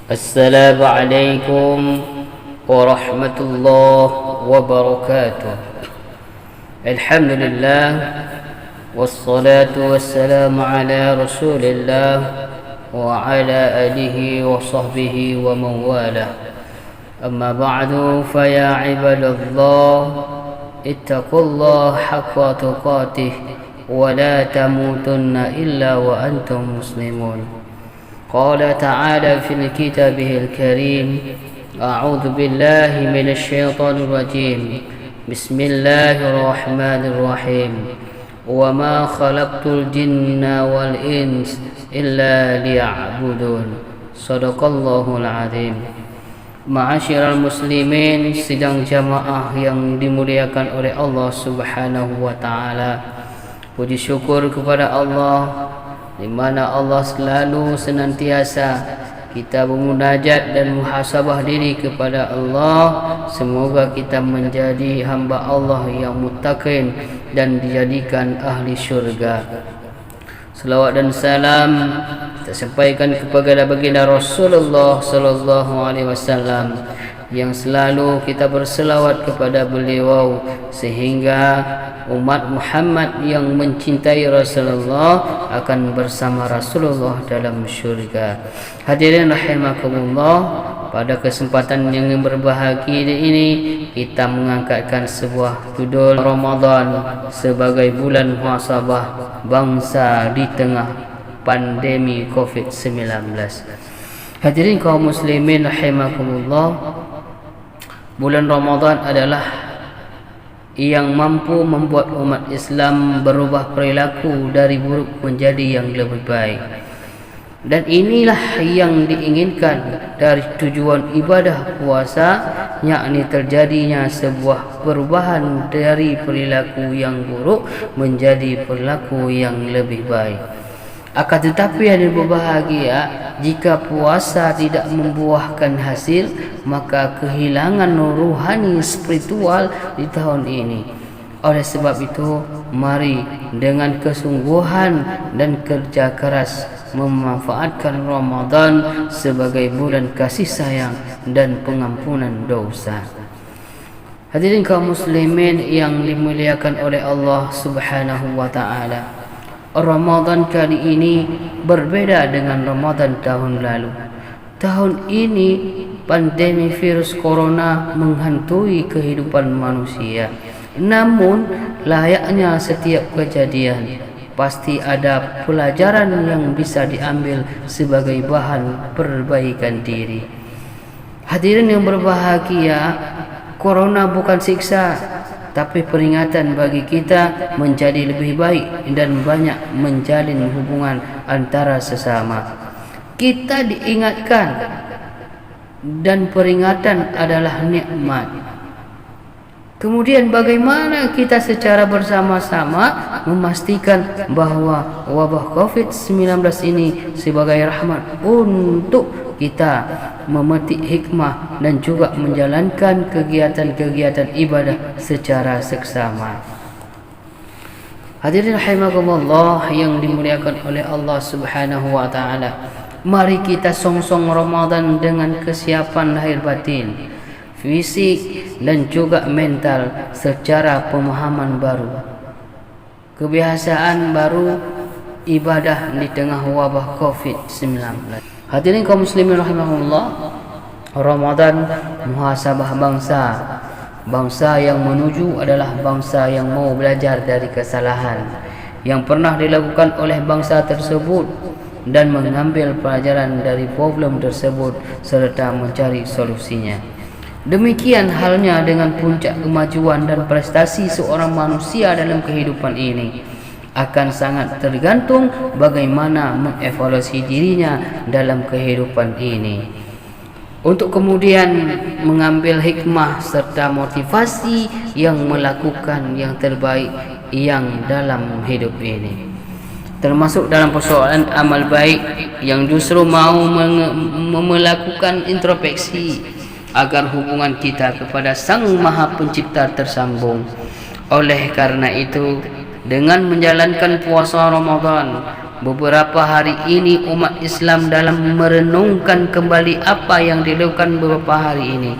السلام عليكم ورحمة الله وبركاته. الحمد لله والصلاة والسلام على رسول الله وعلى آله وصحبه ومن والاه. أما بعد فيا عباد الله اتقوا الله حق تقاته ولا تموتن إلا وأنتم مسلمون. قال تعالى في كتابه الكريم: أعوذ بالله من الشيطان الرجيم. بسم الله الرحمن الرحيم. وما خلقت الجن والإنس إلا ليعبدون. صدق الله العظيم. Ma'asyiral muslimin, sidang jamaah yang dimuliakan oleh Allah Subhanahu wa taala. Puji syukur kepada Allah di mana Allah selalu senantiasa kita bermunajat dan muhasabah diri kepada Allah. Semoga kita menjadi hamba Allah yang muttaqin dan dijadikan ahli syurga. Salawat dan salam kita sampaikan kepada baginda Rasulullah sallallahu alaihi wasallam yang selalu kita berselawat kepada beliau sehingga umat Muhammad yang mencintai Rasulullah akan bersama Rasulullah dalam syurga. Hadirin rahimakumullah, pada kesempatan yang berbahagia ini kita mengangkatkan sebuah judul Ramadan sebagai bulan muhasabah bangsa di tengah pandemi COVID-19. Hadirin kaum muslimin rahimakumullah, bulan Ramadan adalah yang mampu membuat umat Islam berubah perilaku dari buruk menjadi yang lebih baik. Dan inilah yang diinginkan dari tujuan ibadah puasa, yakni terjadinya sebuah perubahan dari perilaku yang buruk menjadi perilaku yang lebih baik. Akan tetapi yang berbahagia, jika puasa tidak membuahkan hasil, maka kehilangan rohani spiritual di tahun ini. Oleh sebab itu, mari dengan kesungguhan dan kerja keras memanfaatkan Ramadan sebagai bulan kasih sayang dan pengampunan dosa. Hadirin kaum muslimin yang dimuliakan oleh Allah Subhanahu wa taala, Ramadan kali ini berbeda dengan Ramadan tahun lalu. Tahun ini pandemi virus corona menghantui kehidupan manusia. Namun layaknya setiap kejadian pasti ada pelajaran yang bisa diambil sebagai bahan perbaikan diri. Hadirin yang berbahagia, corona bukan siksa, tapi peringatan bagi kita menjadi lebih baik dan banyak menjalin hubungan antara sesama. Kita diingatkan dan peringatan adalah nikmat. Kemudian bagaimana kita secara bersama-sama memastikan bahwa wabah COVID-19 ini sebagai rahmat untuk kita memetik hikmah dan juga menjalankan kegiatan-kegiatan ibadah secara seksama. Hadirin rahimakumullah yang dimuliakan oleh Allah Subhanahu wa taala, mari kita songsong Ramadan dengan kesiapan lahir batin, fisik dan juga mental secara pemahaman baru, kebiasaan baru ibadah di tengah wabah COVID-19. Hadirin kaum muslimin rahimahullah, Ramadan muhasabah bangsa. Bangsa yang menuju adalah bangsa yang mau belajar dari kesalahan yang pernah dilakukan oleh bangsa tersebut dan mengambil pelajaran dari problem tersebut serta mencari solusinya. Demikian halnya dengan puncak kemajuan dan prestasi seorang manusia dalam kehidupan ini akan sangat tergantung bagaimana mengevaluasi dirinya dalam kehidupan ini, untuk kemudian mengambil hikmah serta motivasi yang melakukan yang terbaik yang dalam hidup ini, termasuk dalam persoalan amal baik yang justru mau melakukan introspeksi agar hubungan kita kepada Sang Maha Pencipta tersambung. Oleh karena itu, dengan menjalankan puasa Ramadan, Beberapa hari ini umat Islam dalam merenungkan kembali apa yang dilakukan beberapa hari ini,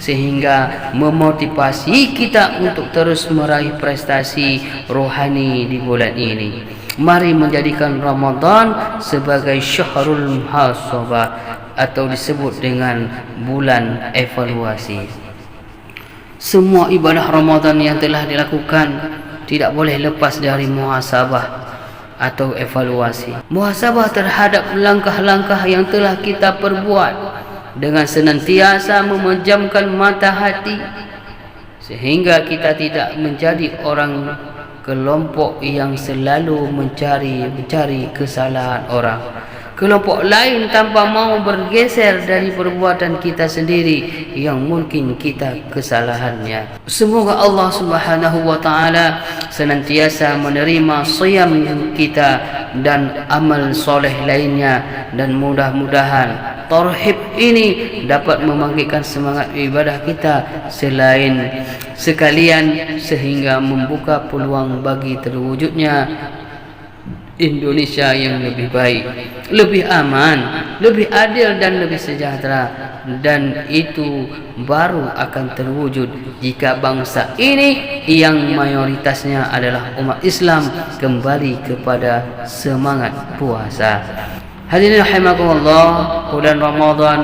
sehingga memotivasi kita untuk terus meraih prestasi rohani di bulan ini. Mari menjadikan Ramadan sebagai syahrul muhasabah atau disebut dengan bulan evaluasi. Semua ibadah Ramadan yang telah dilakukan tidak boleh lepas dari muhasabah atau evaluasi. Muhasabah terhadap langkah-langkah yang telah kita perbuat dengan senantiasa memejamkan mata hati, sehingga kita tidak menjadi orang kelompok yang selalu mencari kesalahan orang. Kelompok lain tanpa mau bergeser dari perbuatan kita sendiri yang mungkin kita kesalahannya. Semoga Allah Subhanahu wa taala senantiasa menerima siyam kita dan amal soleh lainnya, dan mudah-mudahan tarhib ini dapat membangkitkan semangat ibadah kita sekalian sehingga membuka peluang bagi terwujudnya Indonesia yang lebih baik, lebih aman, lebih adil dan lebih sejahtera. Dan itu baru akan terwujud jika bangsa ini yang mayoritasnya adalah umat Islam kembali kepada semangat puasa. Hadirin rahimakumullah, bulan Ramadan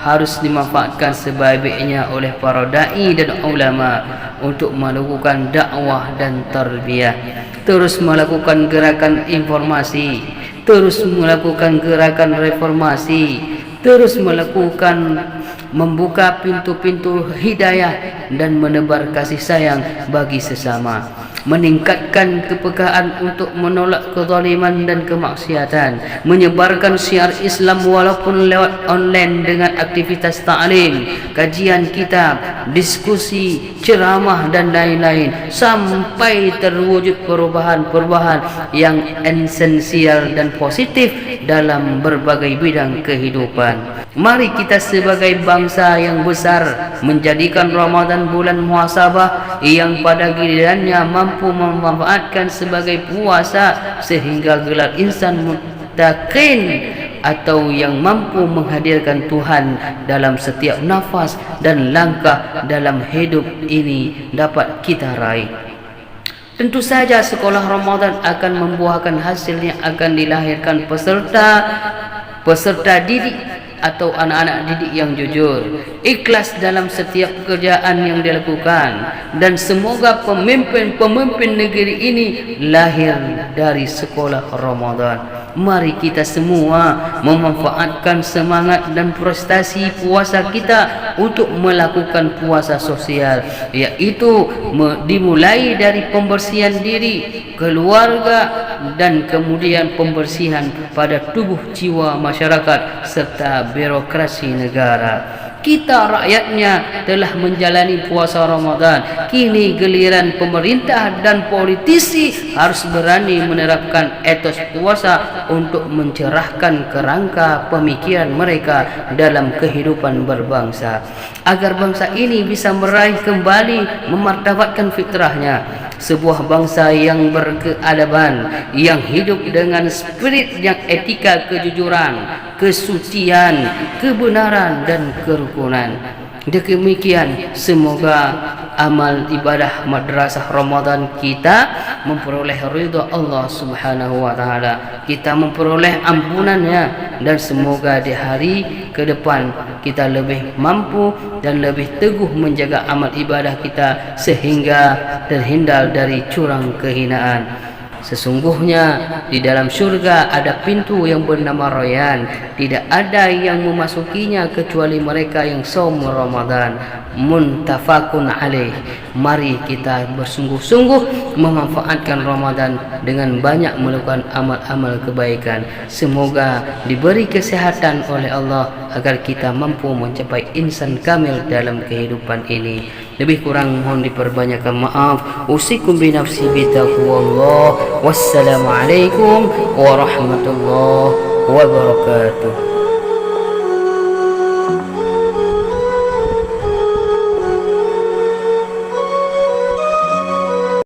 harus dimanfaatkan sebaik-baiknya oleh para dai dan ulama untuk melakukan dakwah dan tarbiyah, terus melakukan gerakan informasi, terus melakukan gerakan reformasi, terus melakukan membuka pintu-pintu hidayah dan menebar kasih sayang bagi sesama, meningkatkan kepekaan untuk menolak kezaliman dan kemaksiatan, menyebarkan syiar Islam walaupun lewat online dengan aktivitas ta'lim, kajian kitab, diskusi, ceramah dan lain-lain, sampai terwujud perubahan-perubahan yang esensial dan positif dalam berbagai bidang kehidupan. Mari kita sebagai bangsa yang besar menjadikan Ramadan bulan muhasabah yang pada gilirannya mampu memanfaatkan sebagai puasa, sehingga gelar insan muttaqin atau yang mampu menghadirkan Tuhan dalam setiap nafas dan langkah dalam hidup ini dapat kita raih. Tentu saja sekolah Ramadan akan membuahkan hasil yang akan dilahirkan peserta didik atau anak-anak didik yang jujur, ikhlas dalam setiap pekerjaan yang dilakukan, dan semoga pemimpin-pemimpin negeri ini lahir dari sekolah Ramadan. Mari kita semua memanfaatkan semangat dan prestasi puasa kita untuk melakukan puasa sosial, yaitu dimulai dari pembersihan diri, keluarga, dan kemudian pembersihan pada tubuh jiwa masyarakat serta birokrasi negara. Kita rakyatnya telah menjalani puasa Ramadan. Kini giliran pemerintah dan politisi harus berani menerapkan etos puasa untuk mencerahkan kerangka pemikiran mereka dalam kehidupan berbangsa, agar bangsa ini bisa meraih kembali memartabatkan fitrahnya, sebuah bangsa yang berkeadaban, yang hidup dengan spirit yang etika kejujuran, kesucian, kebenaran dan kerukunan. Demikian, semoga amal ibadah madrasah Ramadan kita memperoleh ridha Allah Subhanahu wa taala, kita memperoleh ampunannya, dan semoga di hari ke depan kita lebih mampu dan lebih teguh menjaga amal ibadah kita sehingga terhindar dari curang kehinaan. Sesungguhnya di dalam syurga ada pintu yang bernama Rayyan. Tidak ada yang memasukinya kecuali mereka yang saum Ramadan. Muttafaqun alaih. Mari kita bersungguh-sungguh memanfaatkan Ramadan dengan banyak melakukan amal-amal kebaikan. Semoga diberi kesehatan oleh Allah agar kita mampu mencapai insan kamil dalam kehidupan ini. Lebih kurang mohon diperbanyakkan maaf. Usikum binafsi bitaqwallah. Wassalamualaikum warahmatullahi wabarakatuh.